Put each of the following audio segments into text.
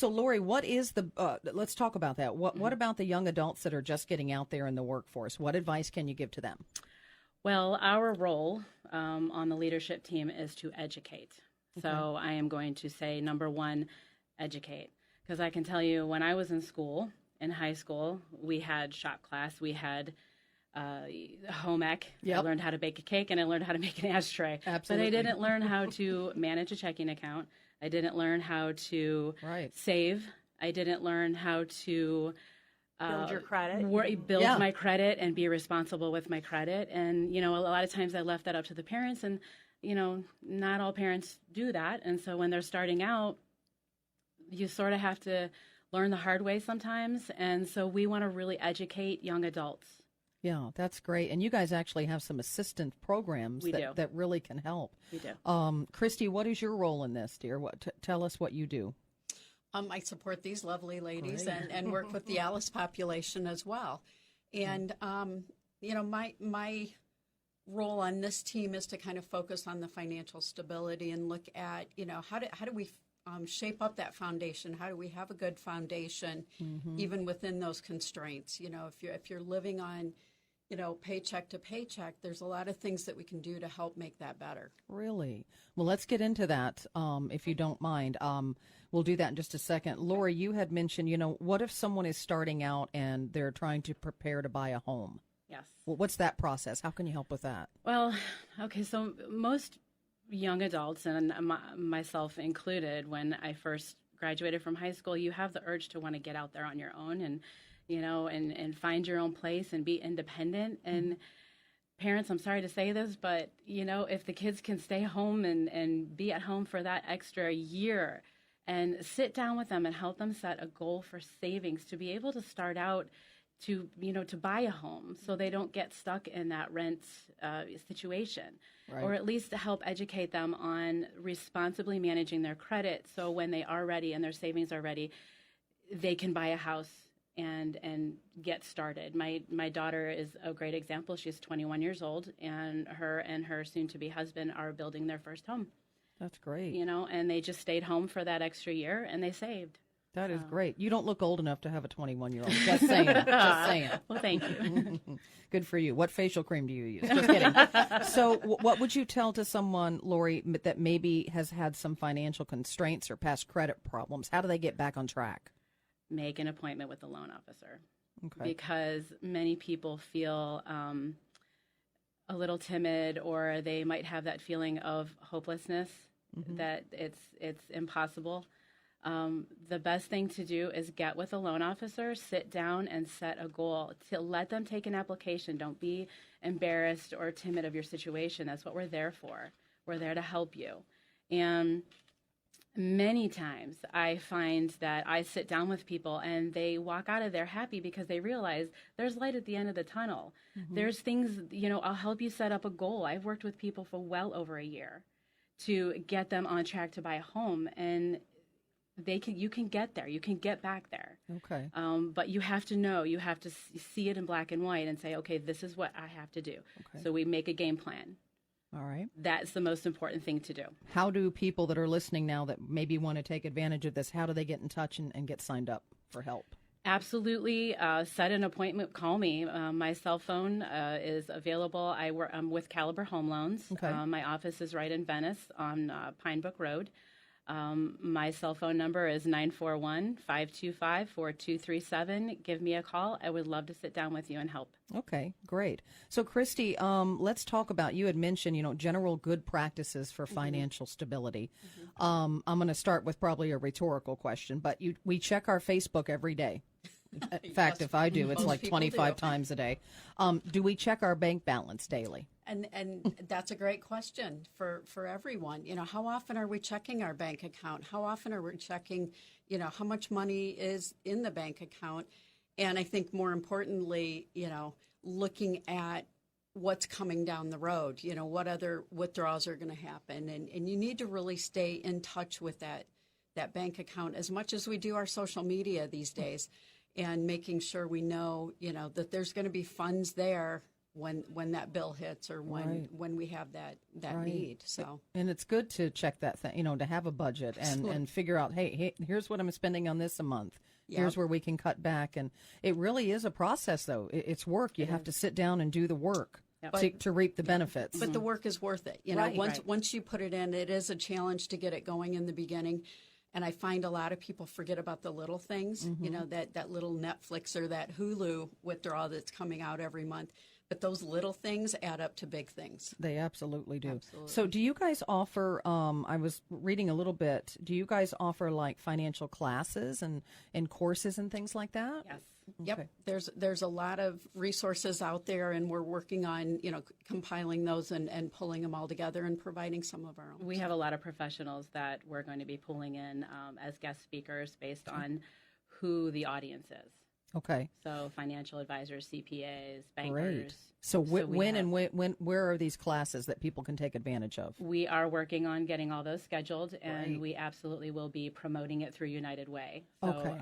So, Lori, what is let's talk about that. What about the young adults that are just getting out there in the workforce? What advice can you give to them? Well, our role on the leadership team is to educate. Okay. So I am going to say, number one, educate. Because I can tell you, when I was in school, in high school, we had shop class, we had home ec. Yep. I learned how to bake a cake and I learned how to make an ashtray. Absolutely. But I didn't learn how to manage a checking account. I didn't learn how to save. I didn't learn how to build your credit. Build my credit and be responsible with my credit. And, a lot of times I left that up to the parents, and, not all parents do that. And so when they're starting out, you sort of have to learn the hard way sometimes. And so we want to really educate young adults. Yeah, that's great. And you guys actually have some assistant programs that really can help. We do. Christy, what is your role in this, dear? Tell us what you do. I support these lovely ladies and work with the Alice population as well. And, my role on this team is to kind of focus on the financial stability and look at, how do we shape up that foundation? How do we have a good foundation, even within those constraints? If you're living on, paycheck to paycheck, there's a lot of things that we can do to help make that better. Really? Well, let's get into that, if you don't mind. We'll do that in just a second. Lori, you had mentioned, what if someone is starting out and they're trying to prepare to buy a home? Yes. Well, what's that process? How can you help with that? Well, okay, so most young adults, and myself included, when I first graduated from high school, you have the urge to want to get out there on your own and, and find your own place and be independent. And parents, I'm sorry to say this, but, if the kids can stay home and be at home for that extra year and sit down with them and help them set a goal for savings to be able to start out to buy a home so they don't get stuck in that rent situation, or at least to help educate them on responsibly managing their credit. So when they are ready and their savings are ready, they can buy a house and get started. My daughter is a great example. She's 21 years old, and her soon-to-be husband are building their first home. That's great. And they just stayed home for that extra year and they saved. That is great. You don't look old enough to have a 21-year-old. Just saying. Just saying. Well, thank you. Good for you. What facial cream do you use? Just kidding. So what would you tell to someone, Lori, that maybe has had some financial constraints or past credit problems? How do they get back on track? Make an appointment with the loan officer. Okay. Because many people feel a little timid, or they might have that feeling of hopelessness, that it's impossible. The best thing to do is get with a loan officer, sit down and set a goal. To let them take an application. Don't be embarrassed or timid of your situation. That's what we're there for. We're there to help you. And many times I find that I sit down with people and they walk out of there happy because they realize there's light at the end of the tunnel. There's things, I'll help you set up a goal. I've worked with people for well over a year to get them on track to buy a home, and you can get there. You can get back there. Okay. But you have to see it in black and white and say, okay, this is what I have to do. Okay. So we make a game plan. All right. That's the most important thing to do. How do people that are listening now that maybe want to take advantage of this, how do they get in touch and get signed up for help? Absolutely. Set an appointment. Call me. My cell phone is available. I'm with Caliber Home Loans. Okay. My office is right in Venice on Pine Brook Road. My cell phone number is 941-525-4237. Give me a call. I would love to sit down with you and help. Okay, great. So, Christy, let's talk about, you had mentioned, general good practices for financial stability. I'm going to start with probably a rhetorical question, but we check our Facebook every day. In fact, if I do, it's Most like people 25 do. times a day. Do we check our bank balance daily? And that's a great question for everyone. How often are we checking our bank account? How often are we checking, how much money is in the bank account? And I think more importantly, looking at what's coming down the road, what other withdrawals are going to happen. And you need to really stay in touch with that bank account as much as we do our social media these days, and making sure we know, that there's going to be funds there when that bill hits or when we have that need. So, and it's good to check that thing, to have a budget and figure out, hey, here's what I'm spending on this a month. Yep. Here's where we can cut back. And it really is a process, though. It's work. You have to sit down and do the work. To reap the benefits. But the work is worth it. Once you put it in, it is a challenge to get it going in the beginning. And I find a lot of people forget about the little things, that little Netflix or that Hulu withdrawal that's coming out every month. But those little things add up to big things. They absolutely do. Absolutely. So do you guys offer, I was reading a little bit, do you guys offer like financial classes and courses and things like that? Yes. Yep. There's a lot of resources out there, and we're working on, compiling those and pulling them all together and providing some of our own. We have a lot of professionals that we're going to be pulling in as guest speakers based on who the audience is. Okay. So financial advisors, CPAs, bankers. Great. So where are these classes that people can take advantage of? We are working on getting all those scheduled, and we absolutely will be promoting it through United Way. So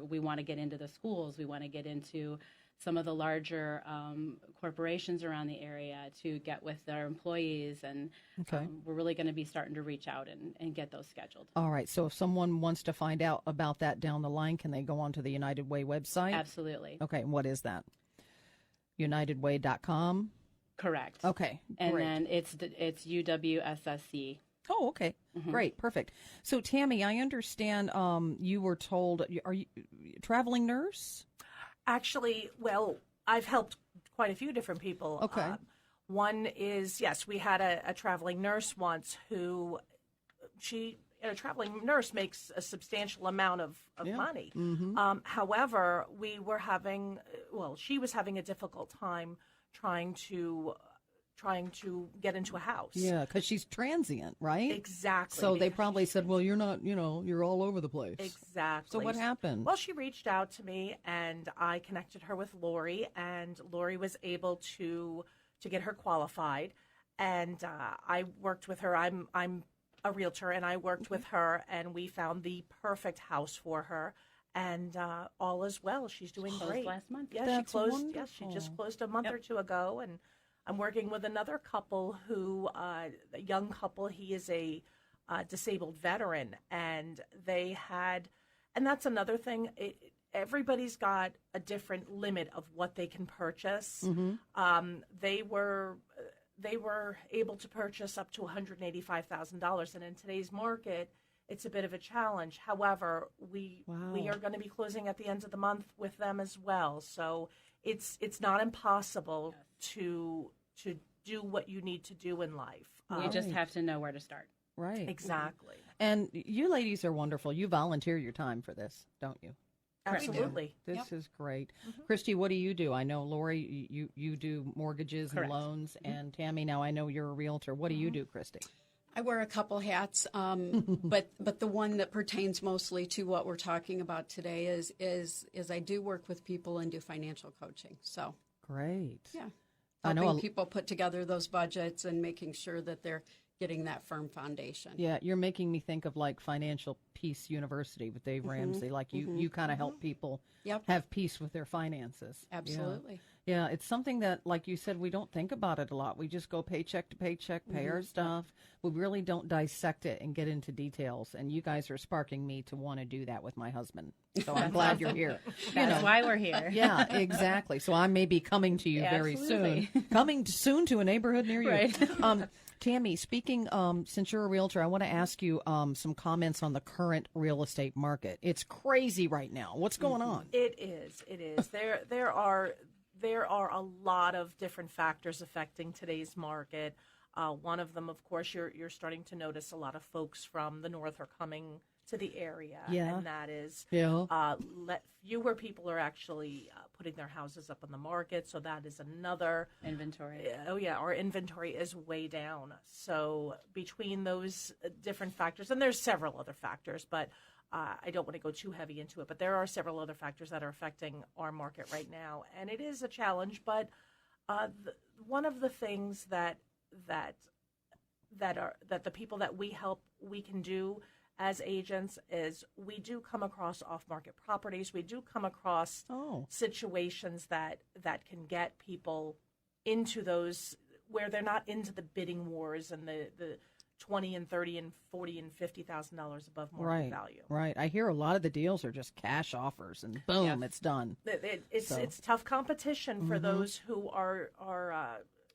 we want to get into the schools. We want to get into some of the larger corporations around the area to get with their employees, and we're really going to be starting to reach out and get those scheduled. All right. So if someone wants to find out about that down the line, can they go onto the United Way website? Absolutely. Okay. And what is that? UnitedWay.com? Correct. Okay. And great. then it's UWSSC. Oh, okay. Mm-hmm. Great. Perfect. So, Tammy, I understand you were told, are you a traveling nurse? Actually, well, I've helped quite a few different people. Okay. One is, yes, we had a traveling nurse once who a traveling nurse makes a substantial amount of money. Mm-hmm. However, she was having a difficult time trying to get into a house. Yeah, because she's transient, right? Exactly. So they probably said, well, you're not, you're all over the place. Exactly. So what happened? Well, she reached out to me, and I connected her with Lori, and Lori was able to get her qualified. And I worked with her. I'm a realtor, and I worked with her, and we found the perfect house for her. And all is well. She's doing great. Last month. Yeah, That's she closed. wonderful. Yes, she just closed a month or two ago, and I'm working with another couple who, a young couple. He is a disabled veteran, and and that's another thing. Everybody's got a different limit of what they can purchase. Mm-hmm. They were able to purchase up to $185,000, and in today's market, it's a bit of a challenge. However, we are going to be closing at the end of the month with them as well. So it's not impossible to do what you need to do in life. You just have to know where to start. Right. Exactly. And you ladies are wonderful. You volunteer your time for this, don't you? Absolutely. This is great. Mm-hmm. Christy, what do you do? I know, Lori, you do mortgages and loans, and Tammy, now I know you're a realtor. What do you do, Christy? I wear a couple hats, but the one that pertains mostly to what we're talking about today is I do work with people and do financial coaching. So great. Yeah. I know people put together those budgets and making sure that they're getting that firm foundation. Yeah, you're making me think of like Financial Peace University with Dave Ramsey. Like you kind of help people have peace with their finances. Absolutely. Yeah, it's something that, like you said, we don't think about it a lot. We just go paycheck to paycheck, pay our stuff. We really don't dissect it and get into details. And you guys are sparking me to want to do that with my husband. So I'm glad you're here. That's why we're here. Yeah, exactly. So I may be coming to you very soon. Coming soon to a neighborhood near you. Right. Tammy, speaking, since you're a realtor, I want to ask you some comments on the current real estate market. It's crazy right now. What's going on? It is. There are a lot of different factors affecting today's market. One of them, of course, you're starting to notice a lot of folks from the north are coming to the area, and that is fewer people are actually putting their houses up on the market, so that is another inventory. Our inventory is way down. So between those different factors, and there's several other factors, but I don't want to go too heavy into it, but there are several other factors that are affecting our market right now, and it is a challenge. But one of the things that the people that we help we can do as agents is we do come across off-market properties. We do come across situations that can get people into those where they're not into the bidding wars and the 20 and 30 and 40 and $50,000 above market value. Right. I hear a lot of the deals are just cash offers, and boom, it's done. It's tough competition for those who are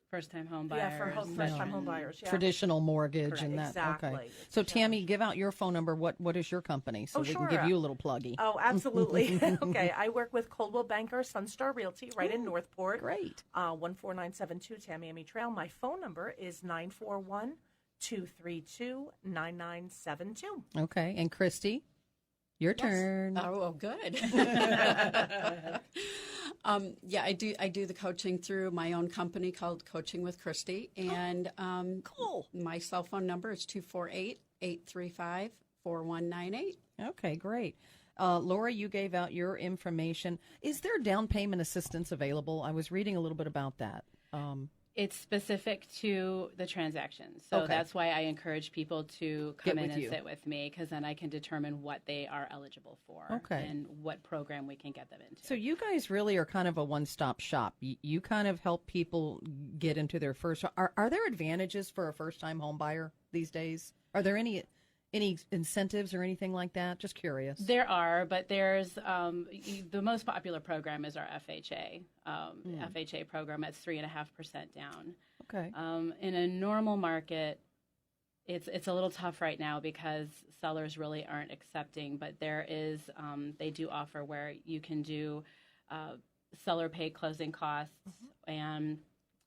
first-time home buyers. Yeah, for first-time home buyers. Yeah. Traditional mortgage. Correct. And that. Exactly. Okay. So Tammy, give out your phone number. What is your company, so we can give you a little pluggy? Oh, absolutely. Okay, I work with Coldwell Banker Sunstar Realty right in Northport. Great. 14972 Tamiami Trail. My phone number is 941-232-9972. Okay, and Christy, your turn. Oh, good. Yeah, I do the coaching through my own company called Coaching with Christy, and Cool. my cell phone number is 248-835-4198. Okay, great. Laura, you gave out your information. Is there down payment assistance available? I was reading a little bit about that. It's specific to the transaction. So Okay. that's why I encourage people to come Get in with and you. sit with me, because then I can determine what they are eligible for Okay. and what program we can get them into. So you guys really are kind of a one-stop shop. You kind of help people get into their first. Are there advantages for a first-time home buyer these days? Are there any incentives or anything like that? Just curious. There are, but there's the most popular program is our FHA. FHA program at 3.5% down. Okay. In a normal market, it's a little tough right now because sellers really aren't accepting. But there is they do offer where you can do seller paid closing costs and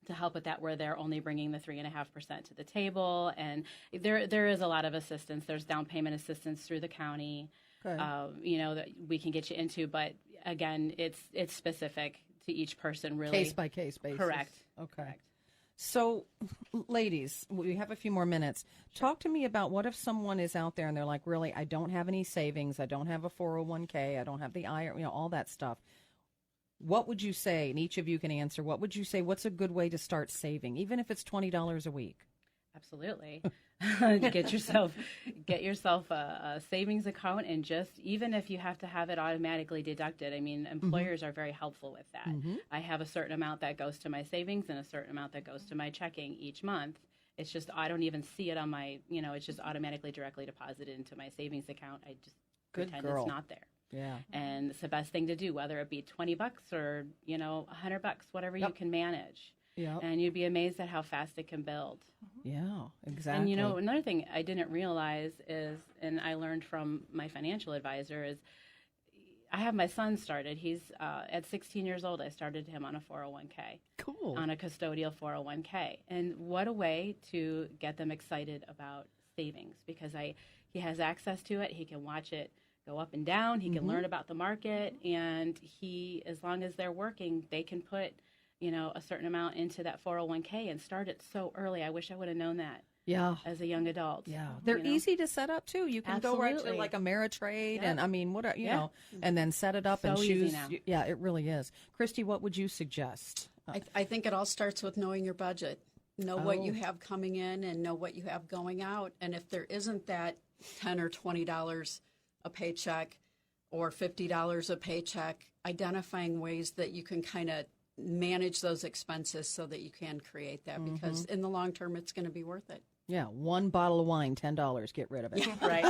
to help with that, where they're only bringing the 3.5% to the table, and there is a lot of assistance. There's down payment assistance through the county, Okay. that we can get you into. But again, it's specific to each person, really. Case by case basis. Correct. Okay. Correct. So, ladies, we have a few more minutes. Talk to me about what if someone is out there and they're like, really, I don't have any savings, I don't have a 401k, I don't have the IRA, all that stuff. What would you say, and each of you can answer, what would you say, what's a good way to start saving, even if it's $20 a week? Absolutely. Get yourself a savings account, and just, even if you have to have it automatically deducted, I mean, employers are very helpful with that. I have a certain amount that goes to my savings and a certain amount that goes to my checking each month. It's just, I don't even see it on my, it's just automatically directly deposited into my savings account. I just pretend it's not there. Yeah. And it's the best thing to do, whether it be $20 or, $100, whatever you can manage. Yeah. And you'd be amazed at how fast it can build. Yeah, exactly. And, another thing I didn't realize is, and I learned from my financial advisor, is I have my son started. He's at 16 years old. I started him on a 401k. Cool. On a custodial 401k. And what a way to get them excited about savings, because he has access to it. He can watch it go up and down. He can learn about the market, and as long as they're working, they can put, a certain amount into that 401k and start it so early. I wish I would have known that. Yeah. As a young adult. Yeah. They're easy to set up too. You can go right to Absolutely. like Ameritrade Yeah. and what Yeah. and then set it up So and easy choose. now. Yeah, it really is. Christy, what would you suggest? I think it all starts with knowing your budget. Know what you Oh. have coming in and know what you have going out. And if there isn't that $10 or $20 a paycheck or $50 a paycheck, identifying ways that you can kind of manage those expenses so that you can create that, because in the long term, it's going to be worth it. Yeah, one bottle of wine, $10. Get rid of it. Right.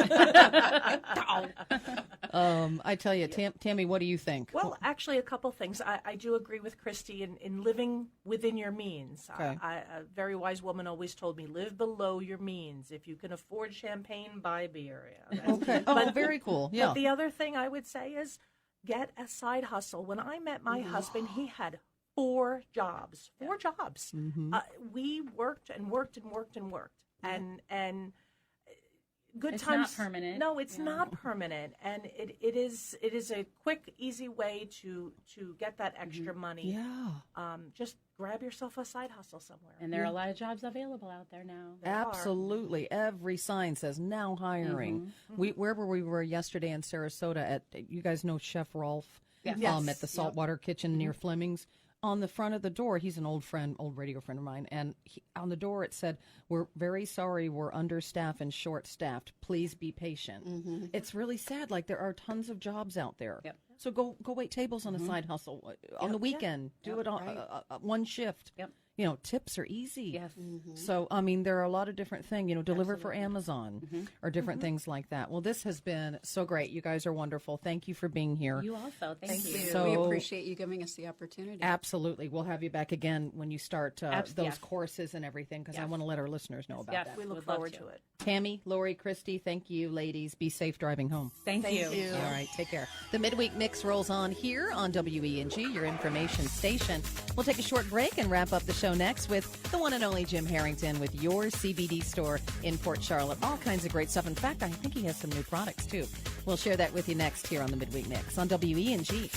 I tell you, Tammy, what do you think? Well, actually, a couple things. I do agree with Christy in living within your means. Okay. A very wise woman always told me, live below your means. If you can afford champagne, buy beer. Yeah, Okay. Oh, very cool. Yeah. But the other thing I would say is get a side hustle. When I met my husband, he had 4 jobs. 4 jobs. We worked and worked and worked and worked. And good It's times. not permanent. No, it's not permanent, and it is a quick, easy way to get that extra money. Yeah. Just grab yourself a side hustle somewhere. And there are a lot of jobs available out there now. Absolutely. Every sign says now hiring. Wherever we were yesterday in Sarasota you guys know Chef Rolf Yes. at the Saltwater Kitchen near Fleming's. On the front of the door, he's an old radio friend of mine, and on the door it said, "We're very sorry, we're understaffed and short-staffed. Please be patient." It's really sad. Like, there are tons of jobs out there. Yep. So go wait tables on a side hustle on the weekend. Do it on one shift. Yep. tips are easy. Yes. So, I mean, there are a lot of different things, deliver for Amazon or different things like that. Well, this has been so great. You guys are wonderful. Thank you for being here. You also. Thank you. So- We appreciate you giving us the opportunity. Absolutely. We'll have you back again when you start those Yes. courses and everything, because I Yes. want to let our listeners know about Yes. that. We look Would love forward to. to it. Tammy, Lori, Christy, thank you, ladies. Be safe driving home. Thank you. All right, take care. The Midweek Mix rolls on here on WENG, your information station. We'll take a short break and wrap up the show next with the one and only Jim Harrington with your CBD store in Port Charlotte. All kinds of great stuff. In fact, I think he has some new products, too. We'll share that with you next here on the Midweek Mix on WENG.